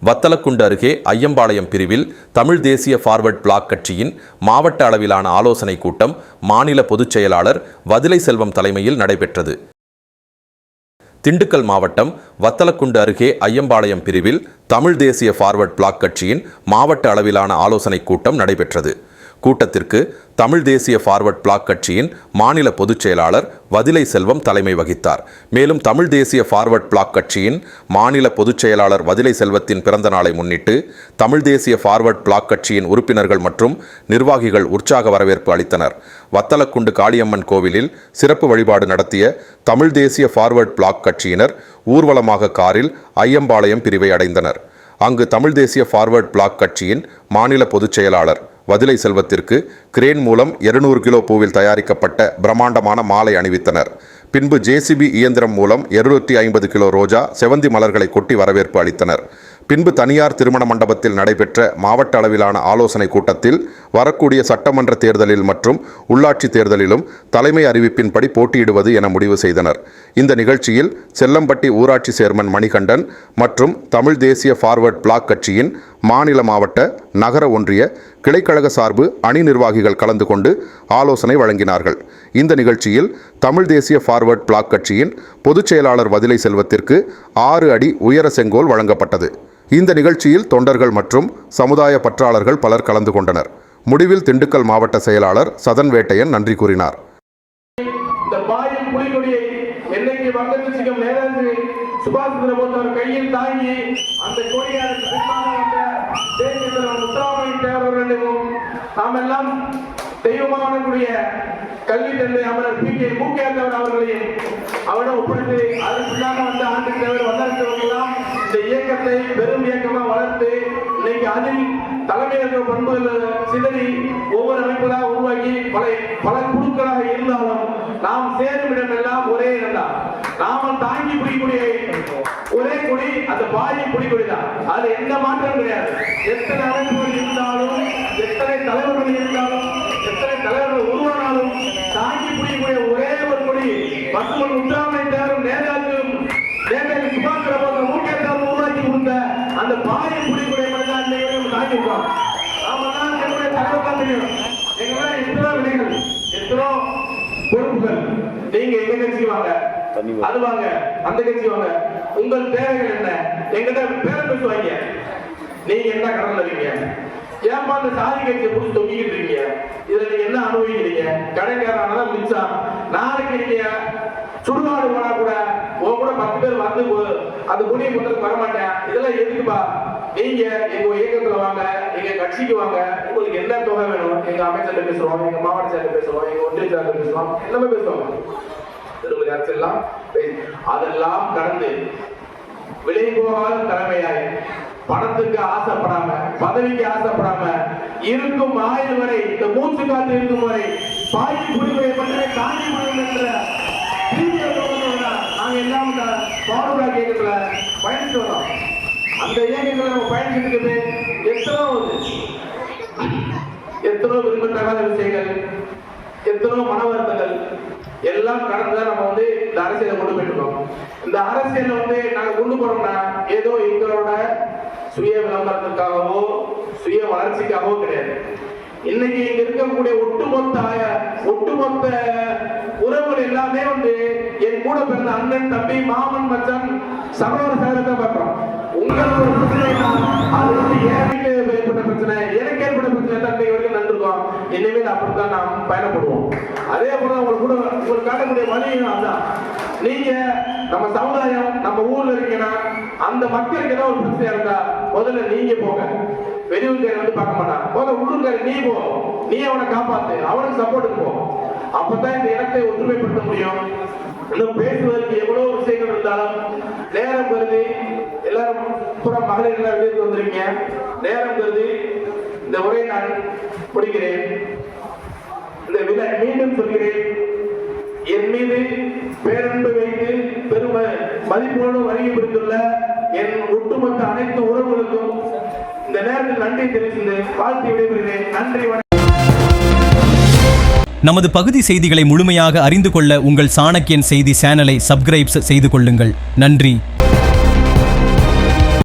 வத்தலக்குண்டு அருகே ஐயம்பாளையம் பிரிவில் தமிழ் தேசிய ஃபார்வர்ட் பிளாக் கட்சியின் மாவட்ட அளவிலான ஆலோசனைக் கூட்டம் மாநில பொதுச் செயலாளர் வதிலை செல்வம் தலைமையில் நடைபெற்றது. திண்டுக்கல் மாவட்டம் வத்தலக்குண்டு அருகே ஐயம்பாளையம் பிரிவில் தமிழ் தேசிய ஃபார்வர்ட் பிளாக் கட்சியின் மாவட்ட அளவிலான ஆலோசனைக் கூட்டம் நடைபெற்றது. கூட்டத்திற்கு தமிழ் தேசிய ஃபார்வர்ட் பிளாக் கட்சியின் மாநில பொதுச் செயலாளர் வதிலை செல்வம் தலைமை வகித்தார். மேலும் தமிழ் தேசிய ஃபார்வர்ட் பிளாக் கட்சியின் மாநில பொதுச் செயலாளர் வதிலை செல்வத்தின் பிறந்த நாளை முன்னிட்டு தமிழ் தேசிய ஃபார்வர்ட் பிளாக் கட்சியின் உறுப்பினர்கள் மற்றும் நிர்வாகிகள் உற்சாக வரவேற்பு அளித்தனர். வத்தலக்குண்டு காளியம்மன் கோவிலில் சிறப்பு வழிபாடு நடத்திய தமிழ் தேசிய ஃபார்வர்ட் பிளாக் கட்சியினர் ஊர்வலமாக காரில் ஐயம்பாளையம் பிரிவை அடைந்தனர். அங்கு தமிழ் தேசிய ஃபார்வர்ட் பிளாக் கட்சியின் மாநில பொதுச் செயலாளர் வதிலை செல்வத்திற்கு கிரேன் மூலம் 200 கிலோ பூவில் தயாரிக்கப்பட்ட பிரம்மாண்டமான மாலை அணிவித்தனர். பின்பு ஜேசிபி இயந்திரம் மூலம் 250 கிலோ ரோஜா, செவந்தி மலர்களை கொட்டி வரவேற்பு அளித்தனர். பின்பு தனியார் திருமண மண்டபத்தில் நடைபெற்ற மாவட்ட அளவிலான ஆலோசனை கூட்டத்தில் வரக்கூடிய சட்டமன்ற தேர்தலில் மற்றும் உள்ளாட்சி தேர்தலிலும் தலைமை அறிவிப்பின்படி போட்டியிடுவது என முடிவு செய்தனர். இந்த நிகழ்ச்சியில் செல்லம்பட்டி ஊராட்சி சேர்மன் மணிகண்டன் மற்றும் தமிழ் தேசிய ஃபார்வர்ட் பிளாக் கட்சியின் மாநில, மாவட்ட, நகர, ஒன்றிய கிளைக்கழக சார்பு அணி நிர்வாகிகள் கலந்து கொண்டு ஆலோசனை வழங்கினார்கள். இந்த நிகழ்ச்சியில் தமிழ் தேசிய ஃபார்வர்ட் பிளாக் கட்சியின் பொதுச் செயலாளர் வதிலை செல்வத்திற்கு 6 அடி உயர செங்கோல் வழங்கப்பட்டது. இந்த நிகழ்ச்சியில் தொண்டர்கள் மற்றும் சமுதாய பற்றாளர்கள் பலர் கலந்து கொண்டனர். முடிவில் திண்டுக்கல் மாவட்ட செயலாளர் சதன் வேட்டையன் நன்றி கூறினார். கையில் தாங்கி அந்த கொடியாருக்கு நாம் எல்லாம் தெய்வமானக்கூடிய கல்வி தந்தை அமரர் பி.கே. மூக்கையார் அவர்களையும் அவரிடம் ஒப்படைத்து அதற்குள்ளாக வந்த ஆண்டு தேவர் வந்தவர்களெல்லாம் இந்த இயக்கத்தை பெரும் இயக்கமாக வளர்த்து இன்னைக்கு அதில் தலைமையேற்ற பண்புகள் சிதறி ஒவ்வொரு அமைப்புகளாக உருவாக்கி பல குழுக்களாக இருந்தாலும் நாம் சேரும் இடமெல்லாம் ஒரே இடம்தான். நாம தாங்கி பிடிக்கூடிய ஒரே கொடி அந்த பாரிய கொடி தான். அது எந்த மாற்றம் கிடையாது. எத்தனை அமைப்புகள் இருந்தாலும், எத்தனை தலைவர்கள் இருந்தாலும், எத்தனை தலைவர்கள் உருவானாலும் தாங்கி பிடிக்கக்கூடிய ஒரே ஒரு கொடி பசுமன் முத்தாமை தேரும் நேதாஜியும் சுபாஷ் சந்திர மூக்கையார் உருவாக்கி கொடுத்த அந்த பாரிய பிடிக்கூடிய மனிதன் தாங்கிருக்கோம். நாம தான் என்னுடைய தலைவர் தெரியும். எங்களால் எத்தனோ விலைகள், எத்தனோ பொறுப்புகள். நீங்க எங்க கட்சி வாங்க, அது வாங்க, அந்த கட்சி வாங்க, உங்கள் தேவைகள் என்ன எங்கிட்ட பேர பேசுவாங்க. நீங்க என்ன கடன்ல இருக்கீங்க, ஏன்பா அந்த சாதி கட்சியை புடிச்சு தொங்கிக்கிட்டு இருக்கீங்க, இதுல நீங்க என்ன அனுபவிக்கிறீங்க, கடைக்காரனால மிச்சம். நாளைக்கு நீங்க சுடுகாடு போனா கூட உன் கூட 10 பேர் வந்து அந்த குடியை கொடுத்து வரமாட்டேன். இதெல்லாம் எதுக்குப்பா? நீங்க எங்க இயக்கத்துல வாங்க, எங்க கட்சிக்கு வாங்க, உங்களுக்கு என்ன தொகை வேணும், எங்க அமைச்சர் பேசுவோம், எங்க மாவட்ட செயலர் பேசுவோம், எங்க ஒன்றிய செயலர் பேசுவோம், எல்லாமே பேசுவாங்க. அதெல்லாம் கடந்து விலை போகாத தலைமையாய் பணத்துக்கு ஆசைப்படாம, பதவிக்கு ஆசைப்படாம இருக்கும் ஆயுள் வரை, இந்த மூச்சு காத்து இருக்கும் வரை பாய்ச்சி குடிமுறை மட்டுமே தாண்டி முடியும் என்ற நாங்க எல்லாம் பாடுபட இயக்கத்துல பயணிச்சு வரோம். அந்த இயக்கங்களை நம்ம பயணிச்சுட்டு இருக்குது. எத்தனோ விரும்பத்தகாத விஷயங்கள், எத்தனோ மன வருத்தங்கள் எல்லாம் கடந்துதான் நம்ம இந்த அரசியலை கொண்டு போயிட்டு. இந்த அரசியல நாங்க கொண்டு போறோம்னா ஏதோ எங்களோட சுய விளம்பரத்துக்காகவோ சுய வளர்ச்சிக்காகவோ கிடையாது. இன்னைக்கு இங்க இருக்கக்கூடிய ஒட்டுமொத்த உறவுகள் எல்லாமே என் கூட பிறந்த அண்ணன், தம்பி, மாமன், மச்சான், சகோதர சகோதரத்தை பார்க்கிறோம். உங்களுக்கு ஒரு பிரச்சனைனா அது என் வீட்டுல ஏற்பட்ட பிரச்சனை, எனக்கு ஏற்பட்ட பிரச்சனை தந்தை வரைக்கும் நன்றிருக்கோம். இனிமேல் அப்படித்தான் நாம் பயணப்படுவோம். அதே போல உங்களுக்கு காட்டக்கூடிய வழியும் அதான். நீங்க நம்ம சமுதாயம், நம்ம ஊர்ல இருக்கீங்கன்னா அந்த மக்களுக்கு ஏதாவது ஒரு பிரச்சனை இருந்தா முதல்ல நீங்க போங்க. வெளியூர்கார பார்க்க மாட்டான். முதல்ல உள்ளூர்கார நீ போ, நீ அவனை காப்பாத்து, அவனுக்கு சப்போர்ட்டுக்கு போ. அப்பதான் இந்த இடத்தை ஒற்றுமைப்படுத்த முடியும். இன்னும் பேசுவதற்கு எவ்வளவு விஷயங்கள் இருந்தாலும் நேரம் கருதி, எல்லாரும் புற மகளிர் எல்லாம் வீட்டுக்கு வந்திருக்கீங்க. நேரம் கருதி இந்த உரையை நான் முடிக்கிறேன். இந்த விலை மீண்டும் சொல்கிறேன். என் மீது பேரன்பு வைத்து பெருமை மதிப்போடு வருகை புரிந்துள்ள என் ஒட்டுமொத்த அனைத்து உறவுகளுக்கும் இந்த நேரத்தில் நன்றி தெரிவித்து வாழ்த்து விடைபெறுகிறேன். நன்றி. நமது பகுதி செய்திகளை முழுமையாக அறிந்து கொள்ள உங்கள் சாணக்கியன் செய்தி சேனலை சப்ஸ்கிரைப் செய்து கொள்ளுங்கள். நன்றி.